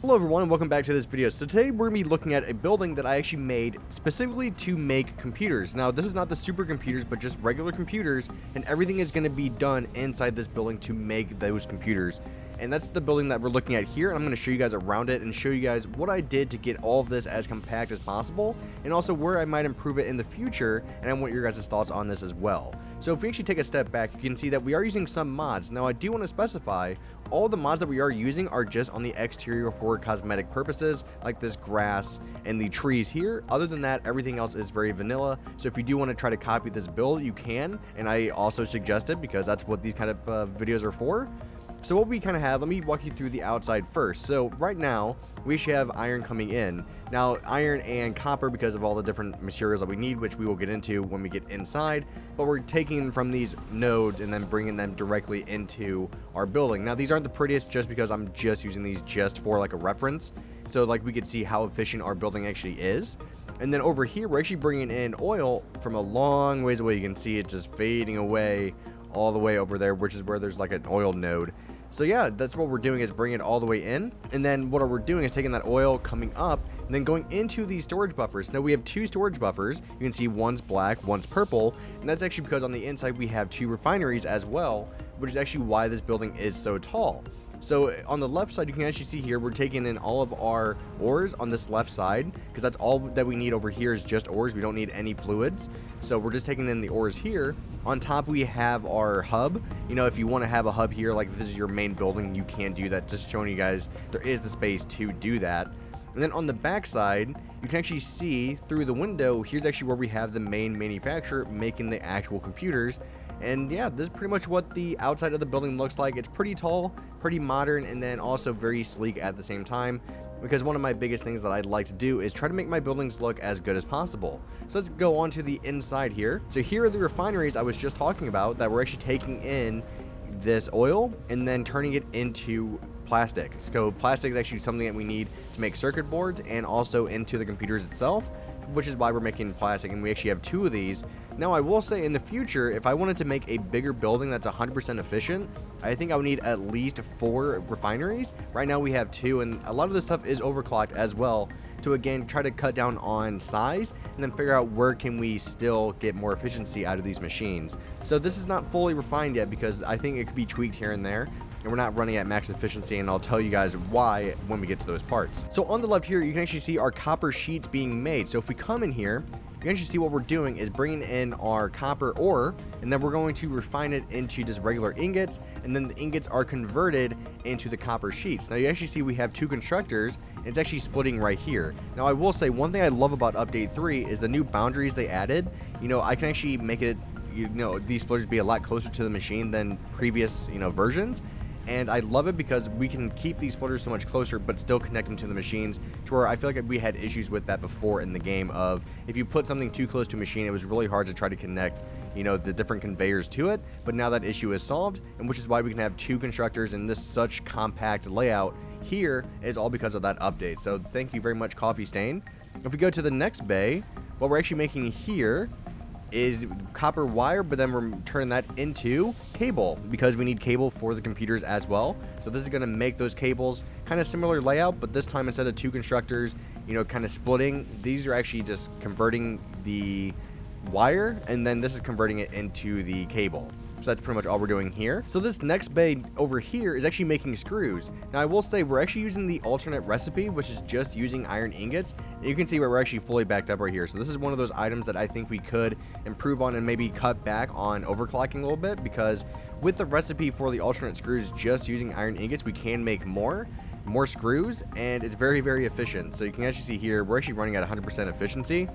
Hello everyone and welcome back to this video. So today we're going to be looking at a building that I actually made specifically to make computers. Now this is not the supercomputers but just regular computers, and everything is going to be done inside this building to make those computers. And that's the building that we're looking at here, and I'm going to show you guys around it and show you guys what I did to get all of this as compact as possible, and also where I might improve it in the future, and I want your guys' thoughts on this as well. So if we actually take a step back, you can see that we are using some mods. Now I do want to specify all the mods that we are using are just on the exterior for cosmetic purposes, like this grass and the trees here. Other than that, everything else is very vanilla. So if you do want to try to copy this build, you can, and I also suggest it because that's what these kind of videos are for. So what we kind of have, let me walk you through the outside first. So right now, we should have iron coming in. Now, iron and copper because of all the different materials that we need, which we will get into when we get inside. But we're taking from these nodes and then bringing them directly into our building. Now, these aren't the prettiest just because I'm just using these just for like a reference. So like we could see how efficient our building actually is. And then over here, we're actually bringing in oil from a long ways away. You can see it just fading away all the way over there, which is where there's like an oil node. So yeah, that's what we're doing, is bringing it all the way in. And then what we're doing is taking that oil coming up and then going into these storage buffers. Now we have two storage buffers. You can see one's black, one's purple. And that's actually because on the inside we have two refineries as well, which is actually why this building is so tall. So on the left side, you can actually see here, we're taking in all of our ores on this left side, because that's all that we need over here is just ores. We don't need any fluids. So we're just taking in the ores here. On top, we have our hub. You know, if you want to have a hub here, like if this is your main building, you can do that. Just showing you guys there is the space to do that. And then on the back side, you can actually see through the window, here's actually where we have the main manufacturer making the actual computers. And yeah, this is pretty much what the outside of the building looks like. It's pretty tall, pretty modern, and then also very sleek at the same time, because one of my biggest things that I'd like to do is try to make my buildings look as good as possible. So let's go on to the inside here. So here are the refineries I was just talking about that we're actually taking in this oil and then turning it into plastic. So plastic is actually something that we need to make circuit boards and also into the computers itself, which is why we're making plastic, and we actually have two of these. Now I will say in the future, if I wanted to make a bigger building that's 100% efficient, I think I would need at least 4 refineries. Right now we have 2, and a lot of this stuff is overclocked as well, to again try to cut down on size and then figure out where can we still get more efficiency out of these machines. So this is not fully refined yet because I think it could be tweaked here and there, and we're not running at max efficiency, and I'll tell you guys why when we get to those parts. So on the left here, you can actually see our copper sheets being made. So if we come in here, you can actually see what we're doing is bringing in our copper ore, and then we're going to refine it into just regular ingots, and then the ingots are converted into the copper sheets. Now you actually see we have 2 constructors, and it's actually splitting right here. Now I will say one thing I love about update 3 is the new boundaries they added. You know, I can actually make it, you know, these splitters be a lot closer to the machine than previous, you know, versions. And I love it because we can keep these splitters so much closer but still connect them to the machines, to where I feel like we had issues with that before in the game of if you put something too close to a machine, it was really hard to try to connect, you know, the different conveyors to it. But now that issue is solved, and which is why we can have 2 constructors in this such compact layout here, is all because of that update. So thank you very much, Coffee Stain. If we go to the next bay, what we're actually making here is copper wire, but then we're turning that into cable because we need cable for the computers as well. So this is going to make those cables kind of similar layout, but this time instead of 2 constructors, you know, kind of splitting, these are actually just converting the wire, and then this is converting it into the cable. So that's pretty much all we're doing here. So this next bay over here is actually making screws. Now I will say we're actually using the alternate recipe, which is just using iron ingots. And you can see where we're actually fully backed up right here. So this is one of those items that I think we could improve on and maybe cut back on overclocking a little bit, because with the recipe for the alternate screws just using iron ingots, we can make more screws, and it's very, very efficient. So you can actually see here, we're actually running at 100% efficiency.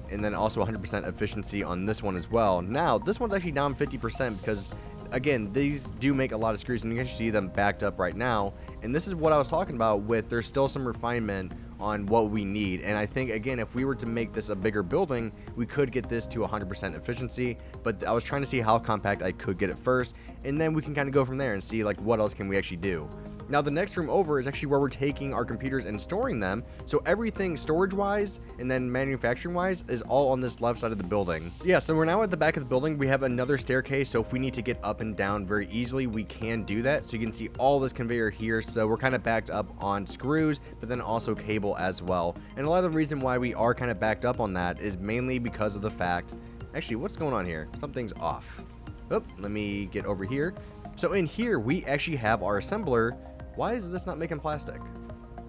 And then also 100% efficiency on this one as well. Now, this one's actually down 50% because, again, these do make a lot of screws, and you can actually see them backed up right now. And this is what I was talking about with there's still some refinement on what we need. And I think, again, if we were to make this a bigger building, we could get this to 100% efficiency. But I was trying to see how compact I could get it first, and then we can kind of go from there and see, like, what else can we actually do. Now the next room over is actually where we're taking our computers and storing them. So everything storage wise and then manufacturing wise is all on this left side of the building. Yeah, so we're now at the back of the building. We have another staircase, so if we need to get up and down very easily, we can do that. So you can see all this conveyor here. So we're kind of backed up on screws, but then also cable as well. And a lot of the reason why we are kind of backed up on that is mainly because of the fact, actually, what's going on here? Something's off. Oh, let me get over here. So in here, we actually have our assembler. Why is this not making plastic?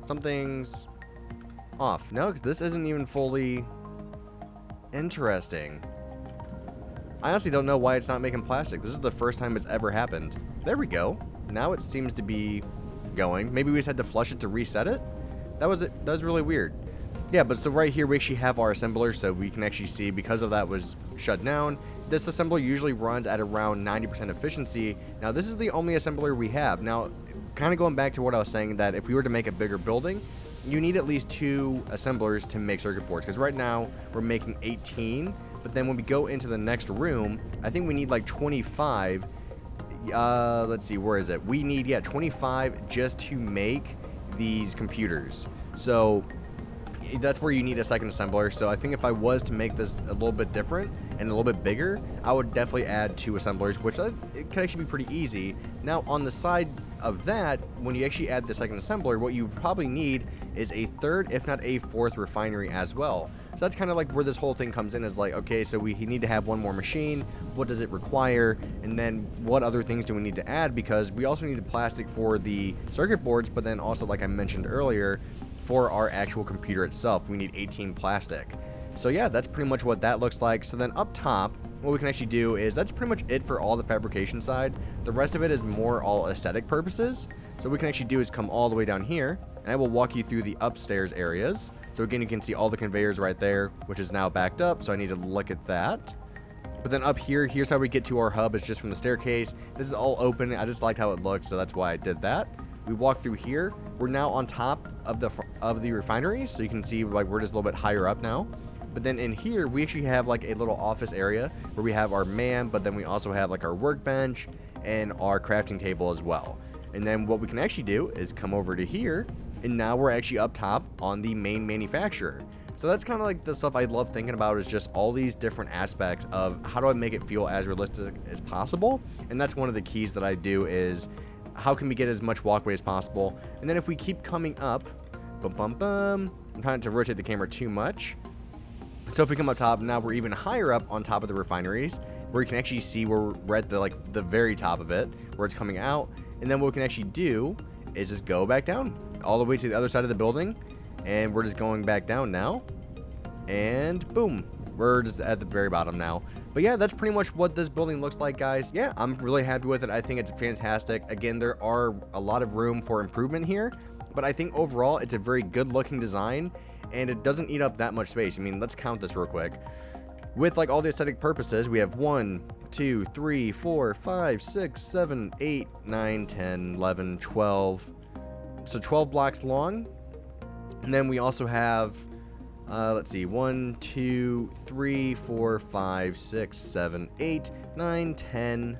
Something's off. No, because this isn't even fully interesting. I honestly don't know why it's not making plastic. This is the first time it's ever happened. There we go. Now it seems to be going. Maybe we just had to flush it to reset it. That was really weird. Yeah, but so right here we actually have our assembler, so we can actually see because of that was shut down. This assembler usually runs at around 90% efficiency. Now this is the only assembler we have. Now, kind of going back to what I was saying, that if we were to make a bigger building, you need at least 2 assemblers to make circuit boards, because right now we're making 18, but then when we go into the next room, I think we need like 25. Let's see, where is it? We need 25 just to make these computers. So that's where you need a second assembler. So I think if I was to make this a little bit different and a little bit bigger, I would definitely add 2 assemblers, which it could actually be pretty easy. Now on the side of that, when you actually add the second assembler, what you probably need is a 3rd, if not a 4th refinery as well. So that's kind of like where this whole thing comes in, is like, okay, so we need to have one more machine. What does it require? And then what other things do we need to add? Because we also need the plastic for the circuit boards, but then also, like I mentioned earlier, for our actual computer itself, we need 18 plastic. So yeah, that's pretty much what that looks like. So then up top, what we can actually do is, that's pretty much it for all the fabrication side. The rest of it is more all aesthetic purposes. So what we can actually do is come all the way down here, and I will walk you through the upstairs areas. So again, you can see all the conveyors right there, which is now backed up, so I need to look at that. But then up here, here's how we get to our hub. It's just from the staircase. This is all open. I just liked how it looked, so that's why I did that. We walk through here. We're now on top of the refinery, so you can see like we're just a little bit higher up now. But then in here, we actually have like a little office area where we have our man, but then we also have like our workbench and our crafting table as well. And then what we can actually do is come over to here, and now we're actually up top on the main manufacturer. So that's kind of like the stuff I love thinking about, is just all these different aspects of how do I make it feel as realistic as possible. And that's one of the keys that I do, is how can we get as much walkway as possible. And then if we keep coming up, I'm trying to rotate the camera too much. So if we come up top, now we're even higher up on top of the refineries, where you can actually see where we're at the very top of it, where it's coming out. And then what we can actually do is just go back down all the way to the other side of the building, and we're just going back down now, and boom, we're just at the very bottom now. But yeah, that's pretty much what this building looks like, guys. Yeah, I'm really happy with it. I think it's fantastic. Again, there are a lot of room for improvement here, but I think overall it's a very good looking design, and it doesn't eat up that much space. I mean, let's count this real quick. With like all the aesthetic purposes, we have 1, 2, 3, 4, 5, 6, 7, 8, 9, 10, 11, 12. So 12 blocks long. And then we also have, let's see, 1, 2, 3, 4, 5, 6, 7, 8, 9, 10.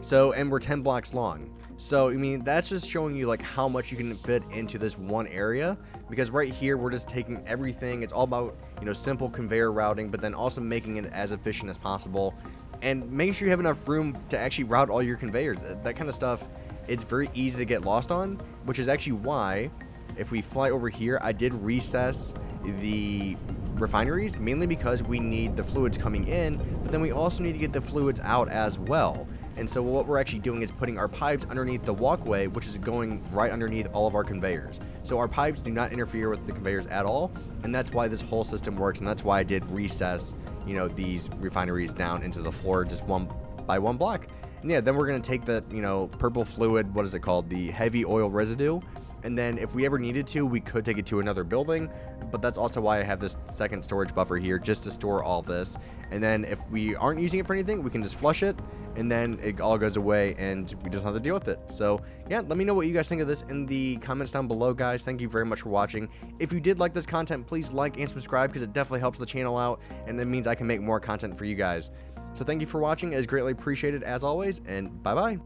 So, and we're 10 blocks long. So, I mean, that's just showing you like how much you can fit into this one area, because right here, we're just taking everything. It's all about, you know, simple conveyor routing, but then also making it as efficient as possible, and making sure you have enough room to actually route all your conveyors. That kind of stuff, it's very easy to get lost on, which is actually why, if we fly over here, I did recess the refineries, mainly because we need the fluids coming in, but then we also need to get the fluids out as well. And so what we're actually doing is putting our pipes underneath the walkway, which is going right underneath all of our conveyors. So our pipes do not interfere with the conveyors at all, and that's why this whole system works, and that's why I did recess, you know, these refineries down into the floor just one by one block. And yeah, then we're going to take the, you know, purple fluid, what is it called, the heavy oil residue, and then if we ever needed to, we could take it to another building, but that's also why I have this second storage buffer here, just to store all this. And then if we aren't using it for anything, we can just flush it, and then it all goes away, and we just don't have to deal with it. So yeah, let me know what you guys think of this in the comments down below, guys. Thank you very much for watching. If you did like this content, please like and subscribe, because it definitely helps the channel out, and that means I can make more content for you guys. So thank you for watching. It is greatly appreciated as always, and bye bye.